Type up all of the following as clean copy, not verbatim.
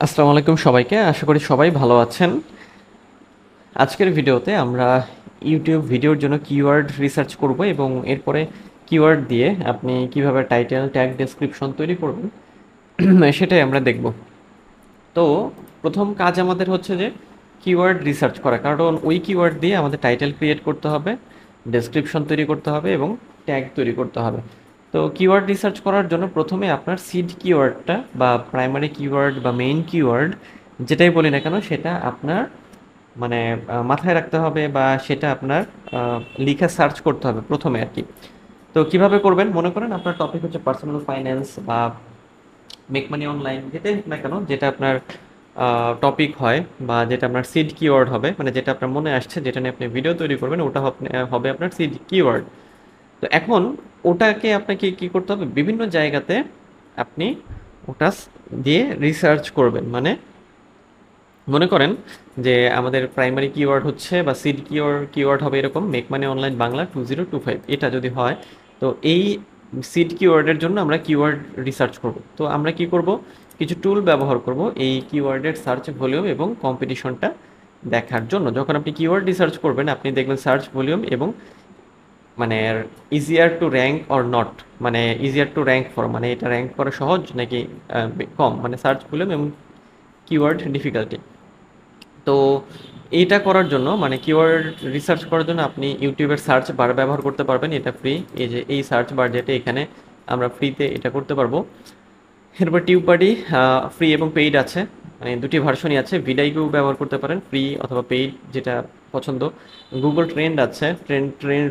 আসসালামু আলাইকুম সবাইকে। আশা করি সবাই ভালো আছেন। আজকের ভিডিওতে আমরা ইউটিউব ভিডিওর জন্য কিওয়ার্ড রিসার্চ করব এবং এরপরে কিওয়ার্ড দিয়ে আপনি কিভাবে টাইটেল, ট্যাগ, ডেসক্রিপশন তৈরি করবেন সেটাই আমরা দেখব। তো প্রথম কাজ আমাদের হচ্ছে যে কিওয়ার্ড রিসার্চ করা, কারণ ওই কিওয়ার্ড দিয়ে আমাদের টাইটেল ক্রিয়েট করতে হবে, ডেসক্রিপশন তৈরি করতে হবে এবং ট্যাগ তৈরি করতে হবে। তো কিওয়ার্ড রিসার্চ করার জন্য প্রথমে আপনার সিড কিওয়ার্ডটা বা প্রাইমারি কিওয়ার্ড বা মেইন কিওয়ার্ড যেটাই বলি না কেন সেটা আপনার মানে মাথায় রাখতে হবে বা সেটা আপনার লিখে সার্চ করতে হবে প্রথমে আর কি। তো কিভাবে করবেন, মনে করেন আপনার টপিক হচ্ছে পার্সোনাল ফাইন্যান্স বা মেক মানি অনলাইন, যেটাই হোক না কেন, যেটা আপনার টপিক হয় বা যেটা আপনার সিড কিওয়ার্ড হবে, মানে যেটা আপনার মনে আসছে, যেটা নিয়ে আপনি ভিডিও তৈরি করবেন, ওটা হবে আপনার সিড কিওয়ার্ড। তো এখন ওটাকে আপনাকে কি করতে হবে, বিভিন্ন জায়গাতে আপনি ওটা দিয়ে রিসার্চ করবেন। মানে মনে করেন যে আমাদের প্রাইমারি কিওয়ার্ড হচ্ছে বা সিড কিওয়ার্ড হবে এরকম মেক মানি অনলাইন বাংলা 2025, এটা যদি হয় তো এই সিড কিওয়ার্ডের জন্য আমরা কিওয়ার্ড রিসার্চ করব। তো আমরা কি করব, কিছু টুল ব্যবহার করব এই কিওয়ার্ডের সার্চ ভলিউম এবং কম্পিটিশনটা দেখার জন্য। যখন আপনি কিওয়ার্ড রিসার্চ করবেন আপনি দেখবেন সার্চ ভলিউম এবং মানে easier two rank or not, মানে ইজিয়ার টু র্যাঙ্ক ফর, মানে এটা র্যাঙ্ক করা সহজ নাকি কম, মানে সার্চ ভলিউম এবং কিওয়ার্ড ডিফিকাল্টি। তো এইটা করার জন্য, মানে কিওয়ার্ড রিসার্চ করার জন্য আপনি ইউটিউবের সার্চ বার ব্যবহার করতে পারবেন, এটা ফ্রি। এই যে এই সার্চ বার, যেটা এখানে আমরা ফ্রিতে এটা করতে পারবো। এরপর টিউববাডি ফ্রি এবং পেইড আছে, মানে দুটি ভার্সনই আছে। ভিডাইকিউ ব্যবহার করতে পারেন, ফ্রি অথবা পেইড যেটা পছন্দ। গুগল ট্রেন্ড আছে,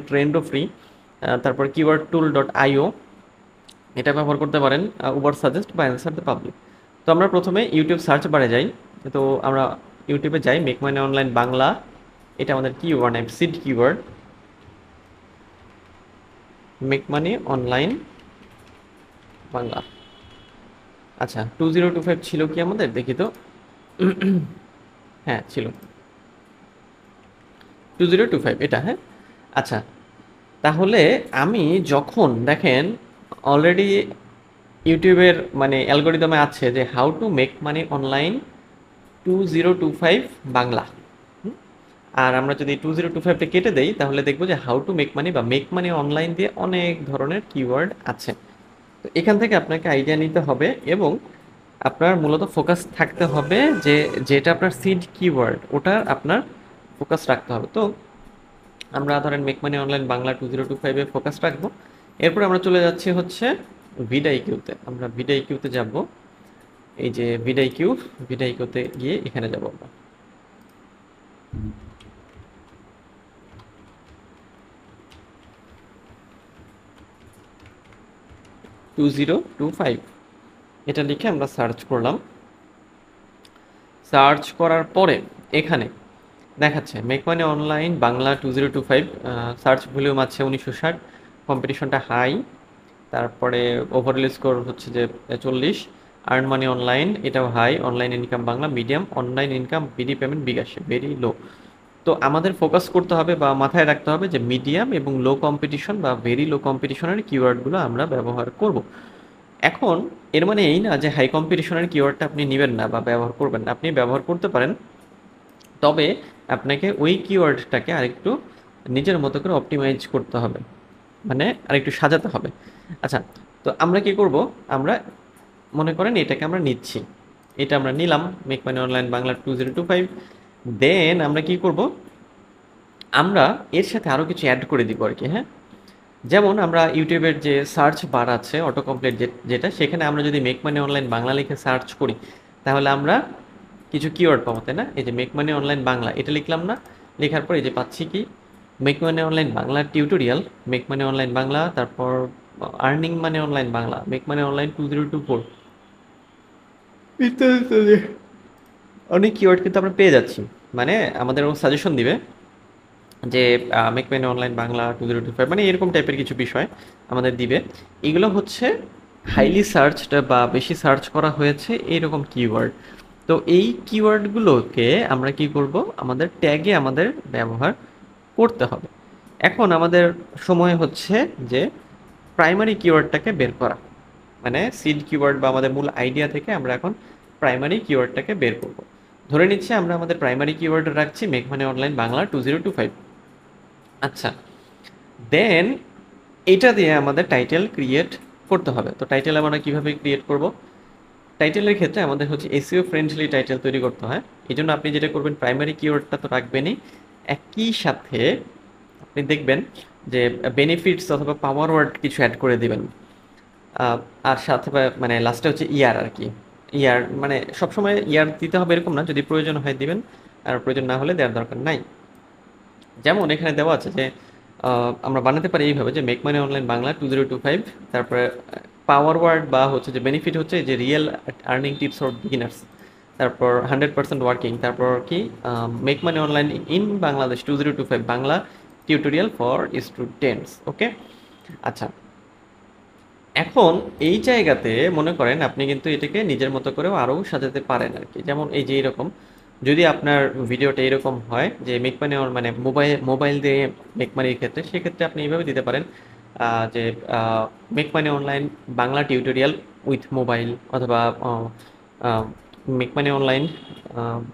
ট্রেন্ডও ফ্রি। তারপর কিওয়ার্ড টুল ডট আইও, এটা ব্যবহার করতে পারেন। উবার সাজেস্ট বা অ্যান্সার দ্য পাবলিক। তো আমরা প্রথমে ইউটিউব সার্চ বারে যাই। তো আমরা ইউটিউবে যাই, মেক মানি অনলাইন বাংলা, এটা আমাদের keyword name, seed keyword make money online Bangla. আচ্ছা, 2025 ছিল কি আমাদের, দেখি তো। হ্যাঁ ছিল 2025, এটা হ্যাঁ। আচ্ছা, তাহলে আমি যখন দেখেন অলরেডি ইউটিউবের মানে অ্যালগোরিদমে আছে যে how to make money online 2025 Bangla. হুম? আর আমরা যদি 2025টা কেটে দেই তাহলে দেখবো যে হাউ টু মেক মানি বা মেক মানি অনলাইন দিয়ে অনেক ধরনের কিওয়ার্ড আছে। তো এখান থেকে আপনাকে আইডিয়া নিতে হবে এবং আপনার মূলত ফোকাস থাকতে হবে যে যেটা আপনার সিড কিওয়ার্ড ওটা আপনার ফোকাস রাখতে হবে। তো আমরা ধরেন মেক মানি অনলাইন বাংলা 2025-এ ফোকাস রাখবো। এরপর আমরা চলে যাচ্ছি হচ্ছে ভিডাইকিউতে, আমরা ভিডাইকিউতে যাব। এই যে ভিডাইকিউতে গিয়ে এখানে যাব আমরা। 2025 এটা লিখে আমরা সার্চ করলাম। সার্চ করার পরে এখানে দেখাচ্ছে make money online Bangla 2025, search volume আছে 1960, কম্পিটিশনটা হাই, তারপরে ওভারঅল স্কোর হচ্ছে যে 40। আর্ন মানি অনলাইন এটাও high, online income Bangla medium, online income BD payment বিকাশে ভেরি লো। তো আমাদের ফোকাস করতে হবে বা মাথায় রাখতে হবে যে মিডিয়াম এবং লো কম্পিটিশন বা ভেরি লো কম্পিটিশনের কিওয়ার্ডগুলো আমরা ব্যবহার করব। এখন এর মানে এই না যে হাই কম্পিটিশনের কিওয়ার্ডটা আপনি নেবেন না বা ব্যবহার করবেন না, আপনি ব্যবহার করতে পারেন। তবে আপনাকে ওই কিওয়ার্ডটাকে আরেকটু নিজের মতো করে অপটিমাইজ করতে হবে, মানে আরেকটু সাজাতে হবে। আচ্ছা, তো আমরা কি করব, আমরা মনে করেন এটাকে আমরা নিচ্ছি, এটা আমরা নিলাম মেক মানি অনলাইন বাংলা 2025। দেন আমরা কি করব, আমরা এর সাথে আরও কিছু অ্যাড করে দিব আর কি। হ্যাঁ, যেমন আমরা ইউটিউবের যে সার্চ বার আছে অটো কমপ্লিট, যেটা সেখানে আমরা যদি মেক মানি অনলাইন বাংলা লিখে সার্চ করি তাহলে আমরা কিছু কিওয়ার্ড পাবো, তাই না? এই যে মেক মানি অনলাইন বাংলা এটা লিখলাম না, লেখার পর এই যে পাচ্ছি কি, make money online Bangla tutorial, make money online Bangla, তারপর earning money online Bangla, make money online 2024 ইত্যাদি ইত্যাদি অনেক কিওয়ার্ড কিন্তু আমরা পেয়ে যাচ্ছি। মানে আমাদের সাজেশন দিবে যে মেক মানি অনলাইন বাংলা 2025, মানে এরকম টাইপের কিছু বিষয় আমাদের দিবে। এগুলো হচ্ছে হাইলি সার্চড বা বেশি সার্চ করা হয়েছে এইরকম কিওয়ার্ড। তো এই কিওয়ার্ডগুলোকে আমরা কি করব, আমাদের ট্যাগে আমাদের ব্যবহার করতে হবে। এখন আমাদের সময় হচ্ছে যে প্রাইমারি কিওয়ার্ডটাকে বের করা, মানে সিড কিওয়ার্ড বা আমাদের মূল আইডিয়া থেকে আমরা এখন প্রাইমারি কিওয়ার্ডটাকে বের করব। ধরে নিচ্ছি আমরা আমাদের প্রাইমারি কিওয়ার্ড রাখছি মেক মানি অনলাইন বাংলা 2025। আচ্ছা, দেন এটা দিয়ে আমাদের টাইটেল ক্রিয়েট করতে হবে। তো টাইটেল আমরা কিভাবে ক্রিয়েট করব? টাইটেলের ক্ষেত্রে আমাদের হচ্ছে এসইও ফ্রেন্ডলি টাইটেল তৈরি করতে হয়। এই জন্য আপনি যেটা করবেন, প্রাইমারি কিওয়ার্ডটা তো রাখবেনই, একই সাথে আপনি দেখবেন যে বেনিফিটস অথবা পাওয়ার ওয়ার্ড কিছু অ্যাড করে দিবেন। আর সাথে মানে লাস্টে হচ্ছে ইয়ার আর কি। ইয়ার মানে সবসময় ইয়ার দিতে হবে এরকম না, যদি প্রয়োজন হয় দিবেন, আর প্রয়োজন না হলে দেওয়ার দরকার নাই। যেমন এখানে দেওয়া আছে যে আমরা বানাতে পারি এইভাবে যে মেক মানি অনলাইন বাংলা 2025, তারপরে পাওয়ার ওয়ার্ড বা হচ্ছে যে বেনিফিট হচ্ছে যে real earning tips for beginners, তারপর 100% ওয়ার্কিং, তারপর কি make money online in Bangladesh 2025 Bangla tutorial for students. Okay, আচ্ছা, এখন এই জায়গাতে মনে করেন আপনি কিন্তু এটাকে নিজের মতো করেও আরও সাজাতে পারেন আর কি। যেমন এই যে এরকম, যদি আপনার ভিডিওটা এরকম হয় যে মেক মানি মানে মোবাইল দিয়ে মেক মানির ক্ষেত্রে, সেক্ষেত্রে আপনি এইভাবে দিতে পারেন যে make money online Bangla tutorial with mobile, অথবা make money online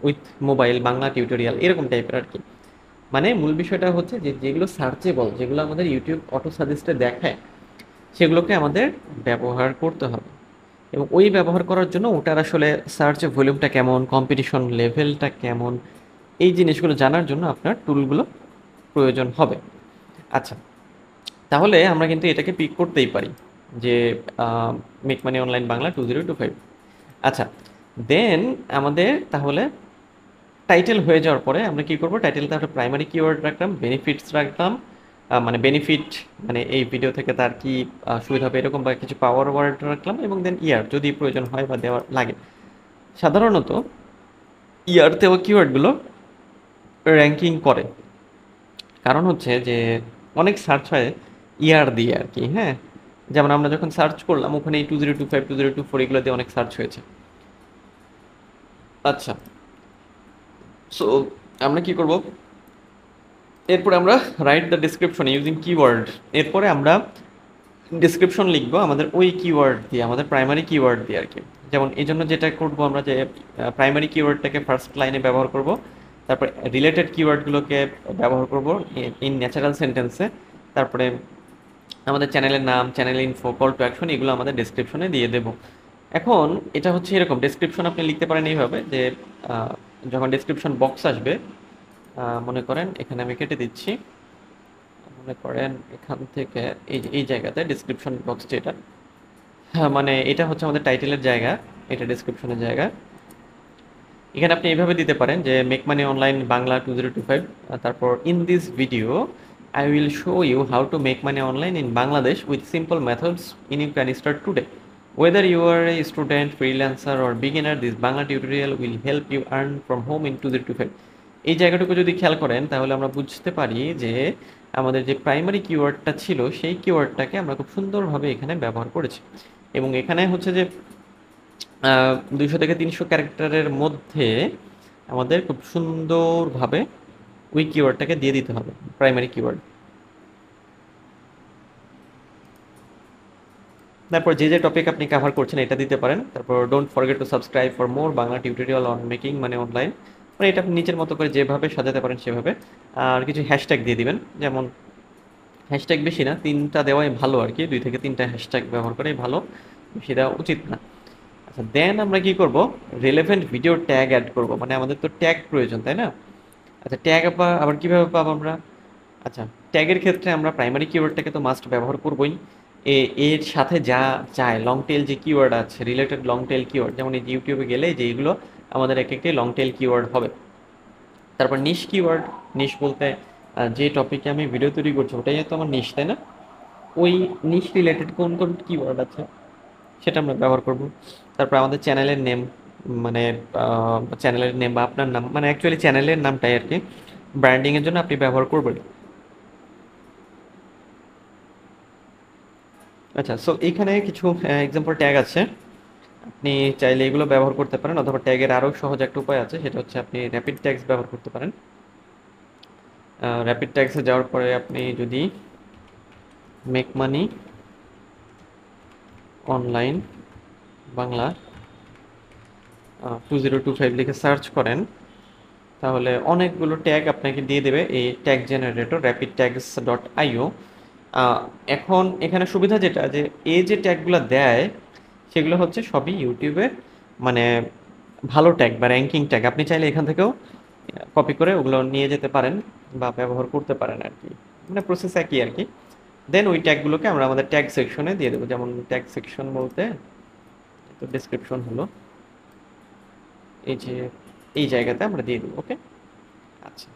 with mobile Bangla tutorial, এরকম টাইপের আর কি। মানে মূল বিষয়টা হচ্ছে যে যেগুলো সার্চেবল, যেগুলো আমাদের ইউটিউব অটো সাজেস্টে দেখায়, সেগুলোকে আমাদের ব্যবহার করতে হবে। এবং ওই ব্যবহার করার জন্য ওটার আসলে সার্চ ভলিউমটা কেমন, কম্পিটিশন লেভেলটা কেমন, এই জিনিসগুলো জানার জন্য আপনার টুলগুলো প্রয়োজন হবে। আচ্ছা, তাহলে আমরা কিন্তু এটাকে পিক করতেই পারি যে মেক মানি অনলাইন বাংলা 2025। আচ্ছা, দেন আমাদের তাহলে টাইটেল হয়ে যাওয়ার পরে আমরা কি করব? টাইটেলটা একটা প্রাইমারি কিওয়ার্ড রাখলাম, বেনিফিটস রাখলাম, মানে বেনিফিট মানে এই ভিডিও থেকে তার কি সুবিধা হবে এরকম বা কিছু পাওয়ার ওয়ার্ড রাখলাম, এবং দেন ইয়ার যদি প্রয়োজন হয় বা দেওয়ার লাগে। সাধারণত ইয়ার দেওয়া কিওয়ার্ডগুলো র্যাঙ্কিং করে, কারণ হচ্ছে যে অনেক সার্চ হয় ইয়ার দিয়ে আর কি। হ্যাঁ, যেমন আমরা যখন সার্চ করলাম ওখানে এই 2025 2024 এগুলো দিয়ে অনেক সার্চ হয়েছে। আচ্ছা, সো আমরা কি করব? এরপরে আমরা write the description using keyword, এরপরে আমরা ডিসক্রিপশন লিখবো আমাদের ওই কিওয়ার্ড দিয়ে, আমাদের প্রাইমারি কিওয়ার্ড দিয়ে আর কি। যেমন এই জন্য যেটা করবো আমরা, যে প্রাইমারি কিওয়ার্ডটাকে ফার্স্ট লাইনে ব্যবহার করব, তারপরে রিলেটেড কিওয়ার্ডগুলোকে ব্যবহার করব ইন ন্যাচারাল সেন্টেন্সে, তারপরে আমাদের চ্যানেলের নাম, channel info, call to action, এগুলো আমাদের ডেসক্রিপশনে দিয়ে দেবো। এখন এটা হচ্ছে এরকম, ডেসক্রিপশন আপনি লিখতে পারেন এইভাবে যে যখন ডেসক্রিপশন বক্স আসবে, মনে করেন এখানে আমি কেটে দিচ্ছি, মনে করেন এখান থেকে এই জায়গাতে ডেসক্রিপশন বক্স যেটা, হ্যাঁ মানে এটা হচ্ছে আমাদের টাইটেলের জায়গা, এটা ডেসক্রিপশনের জায়গা। এখানে আপনি এইভাবে দিতে পারেন যে মেক মানি অনলাইন বাংলা 2025, তারপর in this video I will show you how to make money online in Bangladesh with simple methods in you can start today, whether you are a student, freelancer or beginner, this Bangla tutorial will help you earn from home in 2025। এই জায়গাটুকু যদি খেয়াল করেন তাহলে আমরা বুঝতে পারি যে আমাদের যে প্রাইমারি কিওয়ার্ডটা ছিল সেই কিওয়ার্ডটাকে আমরা খুব সুন্দরভাবে এখানে ব্যবহার করেছি। এবং এখানে হচ্ছে যে 200 থেকে 300 ক্যারেক্টারের মধ্যে আমাদের খুব সুন্দরভাবে ওই কিওয়ার্ডটাকে দিয়ে দিতে হবে, প্রাইমারি কিওয়ার্ড। তারপর যে যে টপিক আপনি কভার করছেন এটা দিতে পারেন। তারপর don't forget to subscribe for more Bangla tutorial on making money online, মানে এটা আপনি নিজের মতো করে যেভাবে সাজাতে পারেন সেভাবে। আর কিছু হ্যাশট্যাগ দিয়ে দিবেন, যেমন হ্যাশট্যাগ বেশি না, 3টা দেওয়াই ভালো আর কি, 2 থেকে 3টা হ্যাশট্যাগ ব্যবহার করাই ভালো, বেশি দেওয়া উচিত না। আচ্ছা, দেন আমরা কি করব? রিলেভেন্ট ভিডিও ট্যাগ অ্যাড করব, মানে আমাদের তো ট্যাগ প্রয়োজন, তাই না? আচ্ছা, ট্যাগ আবার কিভাবে পাবো আমরা? আচ্ছা, ট্যাগের ক্ষেত্রে আমরা প্রাইমারি কিওয়ার্ডটাকে তো মাস্ট ব্যবহার করবই। এর সাথে যা চায় লং টেল যে কিওয়ার্ড আছে, রিলেটেড লং টেল কিওয়ার্ড, যেমন এই ইউটিউবে গেলে যে এইগুলো আমাদের এক একটি লং টেল কিওয়ার্ড হবে। তারপর নিশ কিওয়ার্ড, নিশ বলতে যে টপিকে আমি ভিডিও তৈরি করছি ওটাই তো আমার নিশ, তাই না? ওই নিশ রিলেটেড কোন কোন কিওয়ার্ড আছে সেটা আমরা ব্যবহার করব। তারপর আমাদের চ্যানেলের নেম, মানে চ্যানেলের নেম বা আপনার নাম, মানে অ্যাকচুয়ালি চ্যানেলের নামটাই আর কি ব্র্যান্ডিংয়ের জন্য আপনি ব্যবহার করবেন। আচ্ছা, সো এইখানে কিছু এক্সাম্পল ট্যাগ আছে, আপনি চাইলে এগুলো ব্যবহার করতে পারেন, অথবা ট্যাগের আরও সহজ একটা উপায় আছে, সেটা হচ্ছে আপনি র্যাপিড ট্যাগস ব্যবহার করতে পারেন। র্যাপিড ট্যাগসে যাওয়ার পরে আপনি যদি মেক মানি অনলাইন বাংলা 2025 লিখে সার্চ করেন, তাহলে অনেকগুলো ট্যাগ আপনাকে দিয়ে দেবে এই tag generator rapid tags dot IO. এখন এখানে সুবিধা যেটা, যে এই যে ট্যাগগুলো দেয় সেগুলো হচ্ছে সবই ইউটিউবের মানে ভালো ট্যাগ বা র্যাঙ্কিং ট্যাগ। আপনি চাইলে এখান থেকেও কপি করে ওগুলো নিয়ে যেতে পারেন বা ব্যবহার করতে পারেন আর কি, মানে প্রসেস একই আর কি। দেন ওই ট্যাগগুলোকে আমরা আমাদের ট্যাগ সেকশনে দিয়ে দেবো। যেমন ট্যাগ সেকশন বলতে তো ডেসক্রিপশন হলো এই যে এই জায়গাতে আমরা দিয়ে দেবো। ওকে, আচ্ছা।